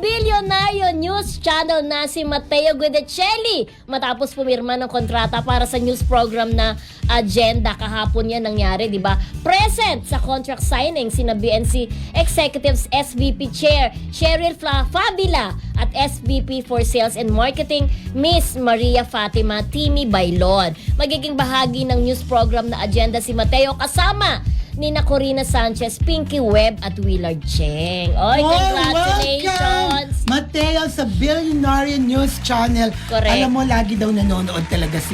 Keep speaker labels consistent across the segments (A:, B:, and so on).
A: Bilyonaryo News Channel na si Mateo Guidicelli matapos pumirma ng kontrata para sa news program na Agenda. Kahapon yan nangyari, di ba? Present sa contract signing sina BNC Executives SVP Chair Cheryl Fabila at SVP for Sales and Marketing Miss Maria Fatima Timi Bailon. Magiging bahagi ng news program na Agenda si Mateo kasama Nina Corina Sanchez, Pinky Webb at Willard Cheng. Oy, congratulations!
B: Welcome, Mateo, sa Bilyonaryo News Channel.
A: Correct.
B: Alam mo, lagi daw nanonood talaga si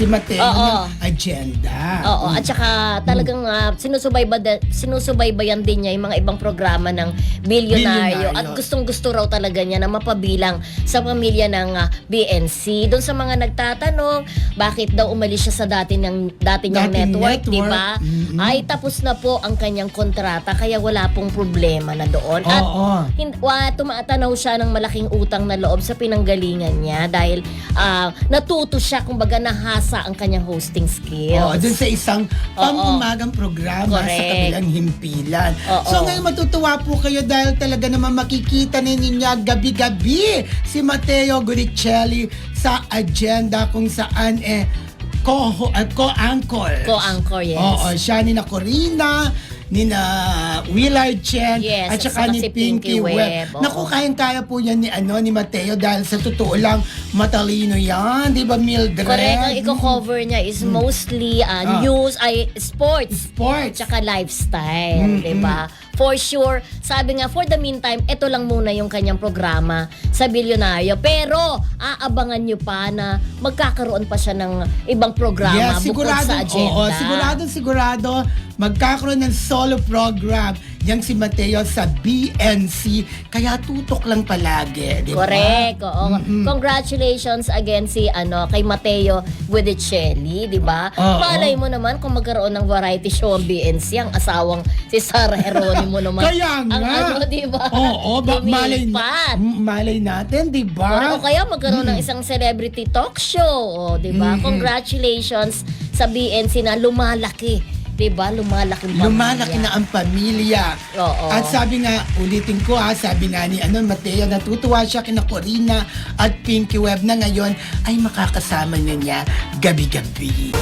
B: Mateo ng Agenda.
A: Oo, at saka talagang sinusubaybayan din niya yung mga ibang programa ng Bilyonaryo. At gustong-gusto raw talaga niya na mapabilang sa pamilya ng BNC. Doon sa mga nagtatanong, bakit daw umalis siya sa dati niyang network, di ba? Ay, tapos na po ang kanyang kontrata, kaya wala pong problema na doon. At tumatanaw siya ng malaking utang na loob sa pinanggalingan niya dahil natuto siya, kumbaga nahasa ang kanyang hosting skills.
B: Dun sa isang pang-umagang programa sa kabilang himpilan. So ngayon matutuwa po kayo dahil talaga naman makikita ninyo gabi-gabi si Mateo Guidicelli sa Agenda kung saan co-anchor.
A: Co-anchor, yes.
B: Oo, siya ni Corina, ni Willard Cheng,
A: yes,
B: at saka ni
A: si
B: Pinky Webb. Naku, kayang-kaya po yan ni Mateo dahil sa totoo lang, matalino yan. Di ba, Mildred?
A: Correct. Ang i-cover niya is mostly news, sports. Tsaka lifestyle. Di ba? For sure, sabi nga, for the meantime, ito lang muna yung kanyang programa sa Bilyonaryo. Pero, aabangan nyo pa na magkakaroon pa siya ng ibang programa bukod sa Agenda.
B: Sigurado, magkakaroon ng solo program yang si Mateo sa BNC. Kaya tutok lang palagi, di ba?
A: Correct. Congratulations again kay Mateo Guidicelli, di ba? Malay mo naman kung magkaroon ng variety show ang BNC, ang asawang si Sarah Heronimo naman.
B: Kaya nga.
A: Di ba?
B: Malay natin, di ba?
A: O kaya magkaroon ng isang celebrity talk show, di ba? Congratulations sa BNC na lumalaki. Diba? Lumalaki
B: na ang pamilya. At sabi nga, ulitin ko sabi nga ni Mateo, natutuwa siya kina Corina at Pinky Webb na ngayon ay makakasama niya gabi-gabi.